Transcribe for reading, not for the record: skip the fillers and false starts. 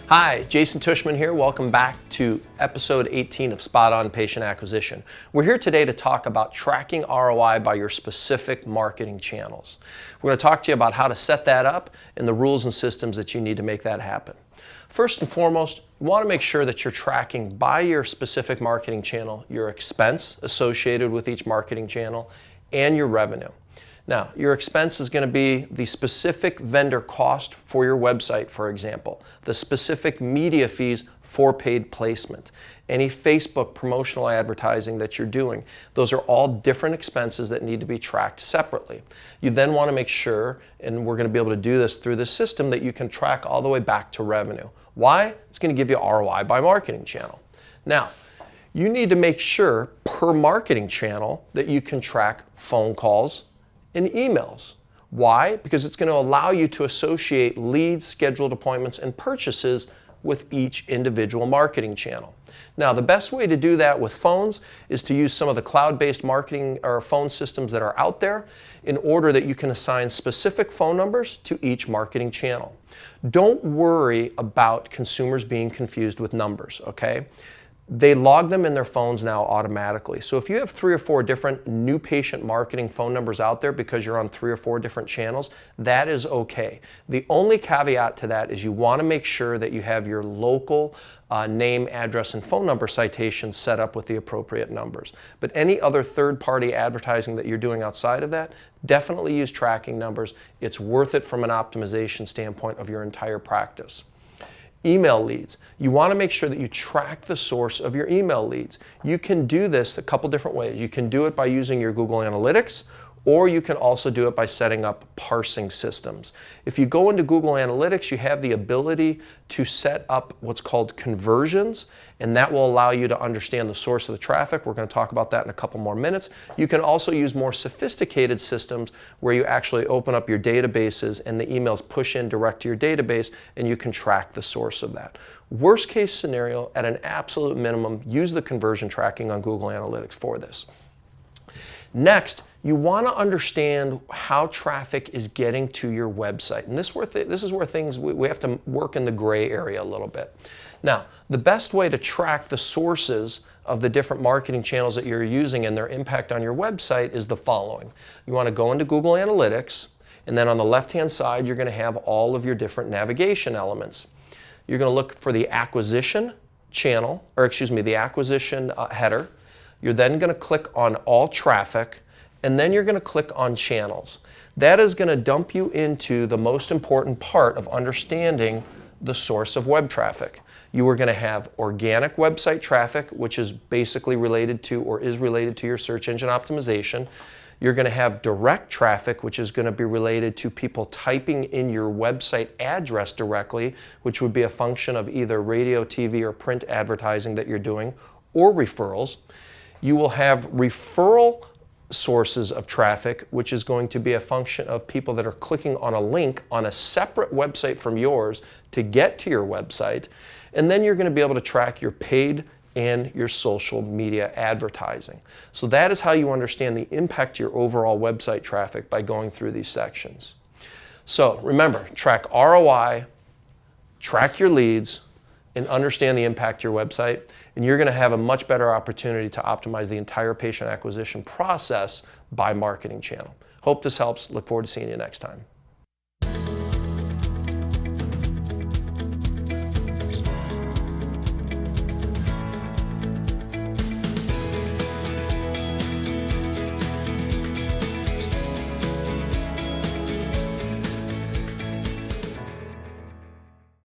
Hi, Jason Tushman here. Welcome back to episode 18 of Spot On Patient Acquisition. We're here today to talk about tracking ROI by your specific marketing channels. We're going to talk to you about how to set that up and the rules and systems that you need to make that happen. First and foremost, you want to make sure that you're tracking by your specific marketing channel your expense associated with each marketing channel and your revenue. Now, your expense is going to be the specific vendor cost for your website, for example, the specific media fees for paid placement, any Facebook promotional advertising that you're doing. Those are all different expenses that need to be tracked separately. You then want to make sure, and we're going to be able to do this through this system, that you can track all the way back to revenue. Why? It's going to give you ROI by marketing channel. Now, you need to make sure per marketing channel that you can track phone calls and emails. Why? Because it's going to allow you to associate leads, scheduled appointments, and purchases with each individual marketing channel. Now, the best way to do that with phones is to use some of the cloud-based marketing or phone systems that are out there in order that you can assign specific phone numbers to each marketing channel. Don't worry about consumers being confused with numbers, okay? They log them in their phones now automatically. So if you have 3 or 4 different new patient marketing phone numbers out there because you're on 3 or 4 different channels, that is okay. The only caveat to that is you want to make sure that you have your local name, address, and phone number citations set up with the appropriate numbers. But any other third-party advertising that you're doing outside of that, definitely use tracking numbers. It's worth it from an optimization standpoint of your entire practice. Email leads. You want to make sure that you track the source of your email leads. You can do this a couple different ways. You can do it by using your Google Analytics, or you can also do it by setting up parsing systems. If you go into Google Analytics, you have the ability to set up what's called conversions, and that will allow you to understand the source of the traffic. We're going to talk about that in a couple more minutes. You can also use more sophisticated systems where you actually open up your databases and the emails push in direct to your database, and you can track the source of that. Worst case scenario, at an absolute minimum, use the conversion tracking on Google Analytics for this. Next, you want to understand how traffic is getting to your website. And this is where things, we have to work in the gray area a little bit. Now, the best way to track the sources of the different marketing channels that you're using and their impact on your website is the following. You want to go into Google Analytics, and then on the left-hand side, you're going to have all of your different navigation elements. You're going to look for the acquisition channel, or excuse me, the acquisition header. You're then going to click on all traffic, and then you're going to click on channels. That is going to dump you into the most important part of understanding the source of web traffic. You are going to have organic website traffic, which is basically related to or is related to your search engine optimization. You're going to have direct traffic, which is going to be related to people typing in your website address directly, which would be a function of either radio, TV, or print advertising that you're doing, or referrals. You will have referral sources of traffic, which is going to be a function of people that are clicking on a link on a separate website from yours to get to your website. And then you're going to be able to track your paid and your social media advertising. So that is how you understand the impact to your overall website traffic by going through these sections. So remember, track ROI, track your leads, and understand the impact to your website, and you're going to have a much better opportunity to optimize the entire patient acquisition process by marketing channel. Hope this helps. Look forward to seeing you next time.